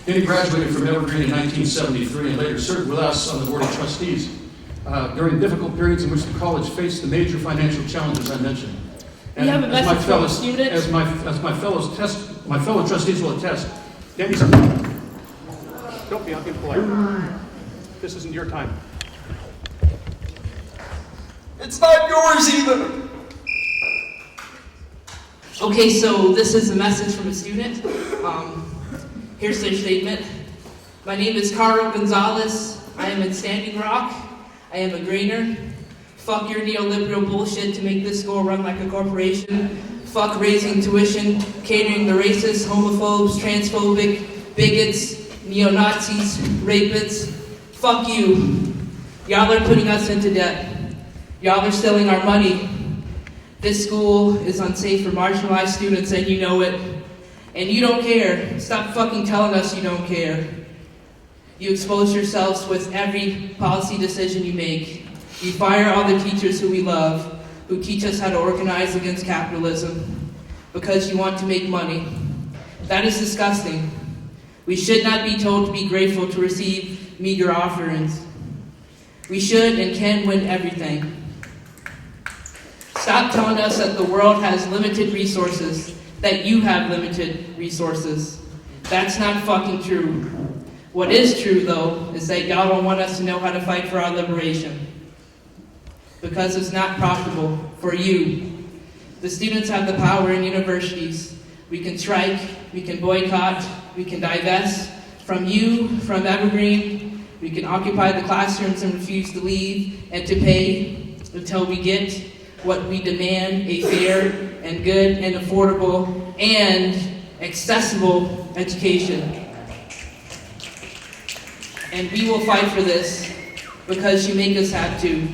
Denny graduated from Evergreen in 1973 and later served with us on the Board of Trustees during difficult periods in which the college faced the major financial challenges I mentioned. And you have a message for a student? As my fellow trustees will attest, Denny's... Don't be impolite. This isn't your time. It's not yours either. Okay, so this is a message from a student. Here's their statement. My name is Carl Gonzalez. I am in Standing Rock. I am a grainer. Fuck your neoliberal bullshit to make this school run like a corporation. Fuck raising tuition, catering to racists, homophobes, transphobic, bigots, neo-Nazis, rapists. Fuck you. Y'all are putting us into debt. Y'all are stealing our money. This school is unsafe for marginalized students and you know it. And you don't care. Stop fucking telling us you don't care. You expose yourselves with every policy decision you make. You fire all the teachers who we love, who teach us how to organize against capitalism, because you want to make money. That is disgusting. We should not be told to be grateful to receive meager offerings. We should and can win everything. Stop telling us that the world has limited resources, that you have limited resources. That's not fucking true. What is true, though, is that y'all don't want us to know how to fight for our liberation. Because it's not profitable for you. The students have the power in universities. We can strike, we can boycott, we can divest from you, from Evergreen. We can occupy the classrooms and refuse to leave and to pay until we get what we demand, a fair and good and affordable and accessible education. And we will fight for this because you make us have to.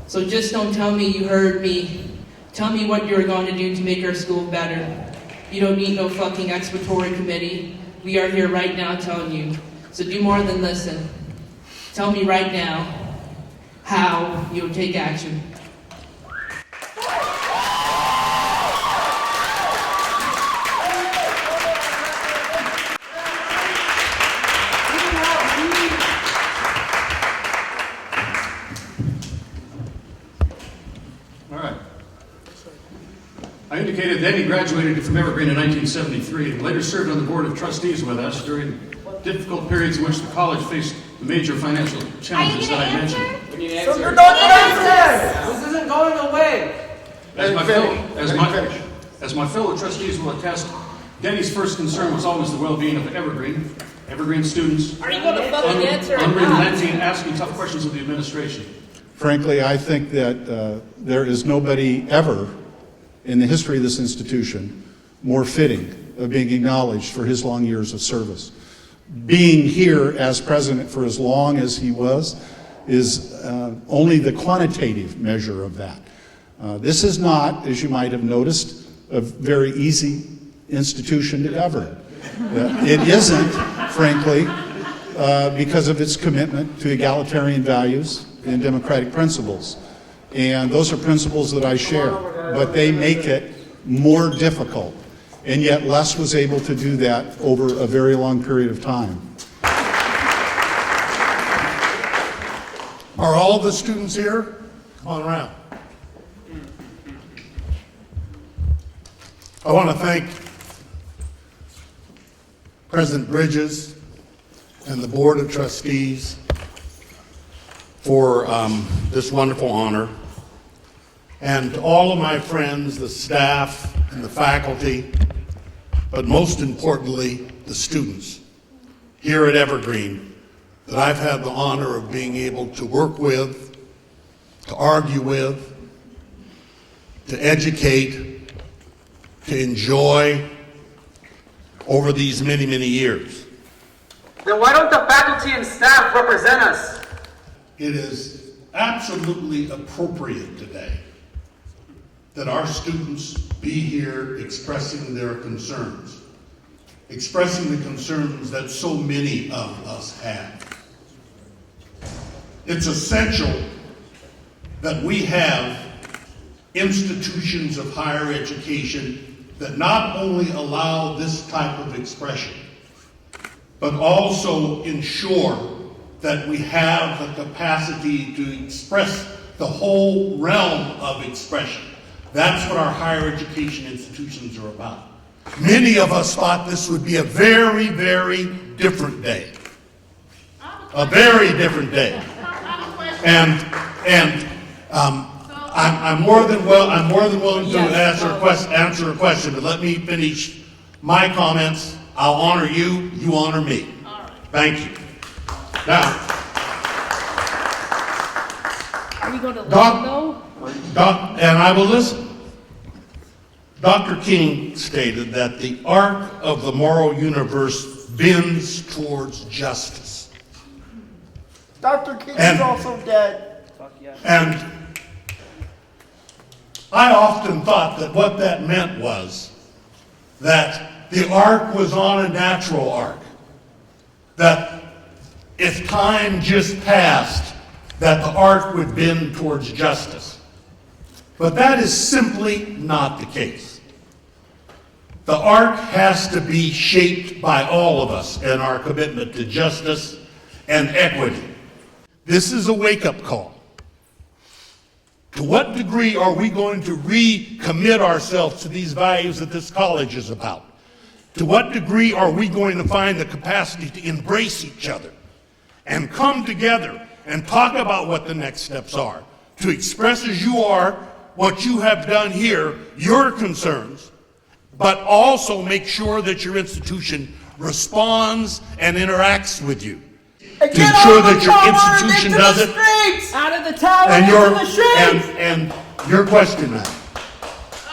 So just don't tell me you heard me. Tell me what you're going to do to make our school better. You don't need no fucking exploratory committee. We are here right now telling you. So do more than listen. Tell me right now how you'll take action. All right. I indicated that he graduated from Evergreen in 1973 and later served on the Board of Trustees with us during difficult periods in which the college faced the major financial challenges that I mentioned. So you're not going to answer! This isn't going away. As my fellow trustees will attest, Denny's first concern was always the well-being of Evergreen students. Are you going to fucking answer or not? Unrelenting, asking tough questions of the administration. Frankly, I think that there is nobody ever in the history of this institution more fitting of being acknowledged for his long years of service. Being here as president for as long as he was is only the quantitative measure of that. This is not, as you might have noticed, a very easy institution to govern. It isn't, frankly, because of its commitment to egalitarian values and democratic principles. And those are principles that I share, but they make it more difficult. And yet Les was able to do that over a very long period of time. Are all the students here? Come on around. I want to thank President Bridges and the Board of Trustees for this wonderful honor, and to all of my friends, the staff and the faculty, but most importantly, the students here at Evergreen that I've had the honor of being able to work with, to argue with, to educate, to enjoy over these many, many years. Then why don't the faculty and staff represent us? It is absolutely appropriate today that our students be here expressing their concerns, expressing the concerns that so many of us have. It's essential that we have institutions of higher education that not only allow this type of expression, but also ensure that we have the capacity to express the whole realm of expression. That's what our higher education institutions are about. Many of us thought this would be a very, very different day. A very different day. I'm more than willing to answer a question, but let me finish my comments. I'll honor you, you honor me. Thank you. Now, are you going to let them know? And I will listen. Dr. King stated that the arc of the moral universe bends towards justice. Dr. King is also dead. And I often thought that what that meant was that the arc was on a natural arc. That if time just passed, that the arc would bend towards justice. But that is simply not the case. The arc has to be shaped by all of us in our commitment to justice and equity. This is a wake-up call. To what degree are we going to recommit ourselves to these values that this college is about? To what degree are we going to find the capacity to embrace each other and come together and talk about what the next steps are? To express as you are what you have done here, your concerns, but also make sure that your institution responds and interacts with you. To ensure that your institution does it. Out of the tower And into the streets. and your question, ma'am.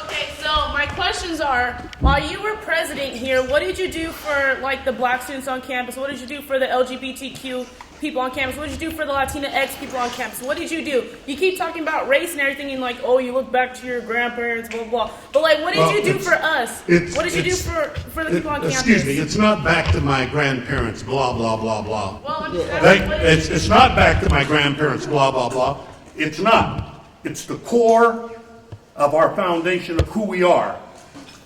Okay, so my questions are, while you were president here, what did you do for like the black students on campus? What did you do for the LGBTQ people on campus? What did you do for the Latinx people on campus? What did you do? You keep talking about race and everything and like, oh, you look back to your grandparents, blah, blah, blah. But like, what did you do for us? What did you do for the people on campus? Excuse me, it's not back to my grandparents, blah, blah, blah, blah. Well, I'm just asking, what did you do? It's not back to my grandparents, blah, blah, blah. It's not. It's the core of our foundation of who we are.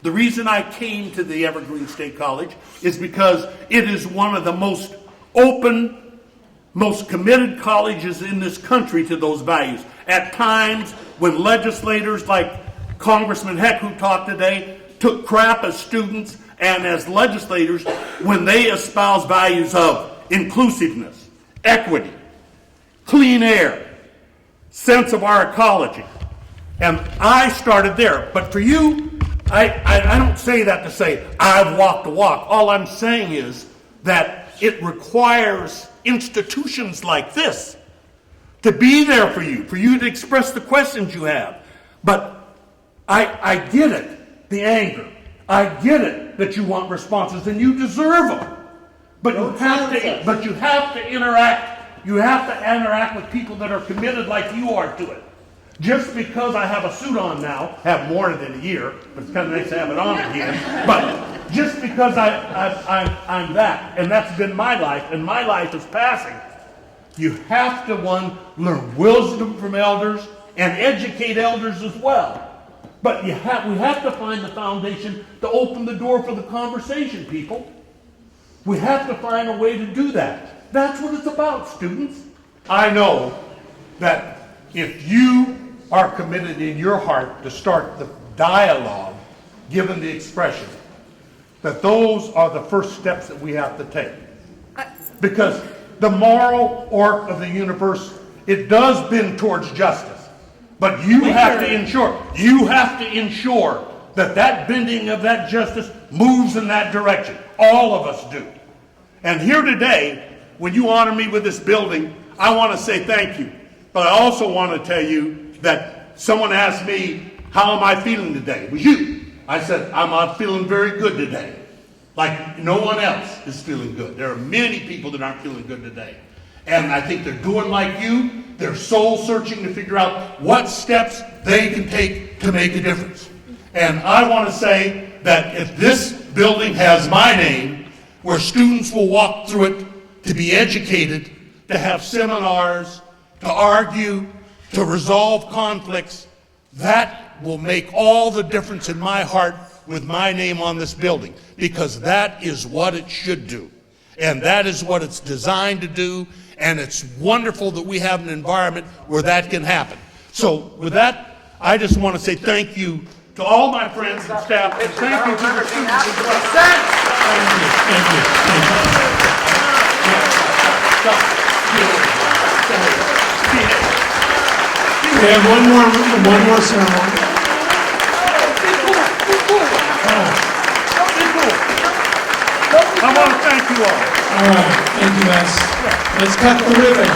The reason I came to the Evergreen State College is because it is one of the most open, most committed colleges in this country to those values. At times when legislators like Congressman Heck, who talked today, took crap as students and as legislators when they espouse values of inclusiveness, equity, clean air, sense of our ecology. And I started there. But for you, I don't say that to say I've walked the walk. All I'm saying is that it requires institutions like this to be there for you to express the questions you have. But I get it, the anger. I get it that you want responses and you deserve them. But you have to interact. You have to interact with people that are committed like you are to it. Just because I have a suit on now, have more than a year, but it's kind of nice to have it on again. But just because I'm that, and that's been my life, and my life is passing, you have to, one, learn wisdom from elders and educate elders as well. But we have to find the foundation to open the door for the conversation, people. We have to find a way to do that. That's what it's about, students. I know that if you are committed in your heart to start the dialogue, given the expression, that those are the first steps that we have to take. Because the moral arc of the universe, it does bend towards justice. But you have to ensure that that bending of that justice moves in that direction. All of us do. And here today, when you honor me with this building, I want to say thank you. But I also want to tell you that someone asked me, how am I feeling today? It was you. I said, I'm not feeling very good today. Like no one else is feeling good. There are many people that aren't feeling good today. And I think they're doing like you. They're soul searching to figure out what steps they can take to make a difference. And I want to say that if this building has my name, where students will walk through it to be educated, to have seminars, to argue, to resolve conflicts, that will make all the difference in my heart with my name on this building, because that is what it should do. And that is what it's designed to do, and it's wonderful that we have an environment where that can happen. So with that, I just want to say thank you to all my friends and staff, and thank you to the students. We have one more ceremony. I want to thank you all. All right, thank you, Max. Let's cut the ribbon.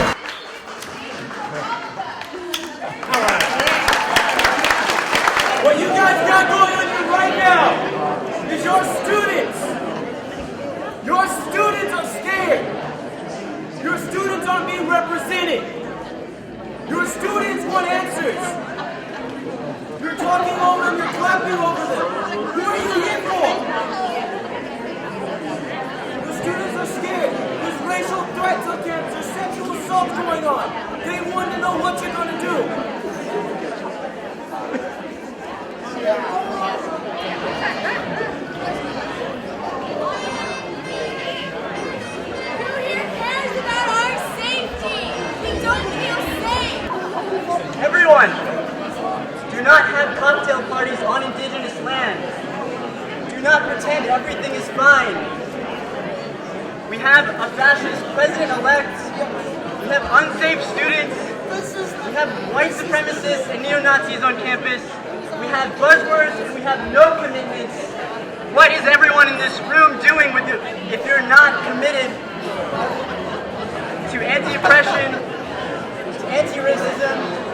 What you guys got going on here right now is your students. Your students are scared. Your students aren't being represented. Your students want answers. You're talking over them, you're clapping over them. Who are you here for? The students are scared. There's racial threats on campus. There's sexual assault going on. They want to know what you're going to do. Who here cares about our safety? We don't feel safe. Everyone, do not have cocktail parties on indigenous land. Do not pretend everything is fine. We have a fascist president-elect. We have unsafe students. We have white supremacists and neo-Nazis on campus. We have buzzwords and we have no commitments. What is everyone in this room doing with it if you're not committed to anti-oppression, to anti-racism,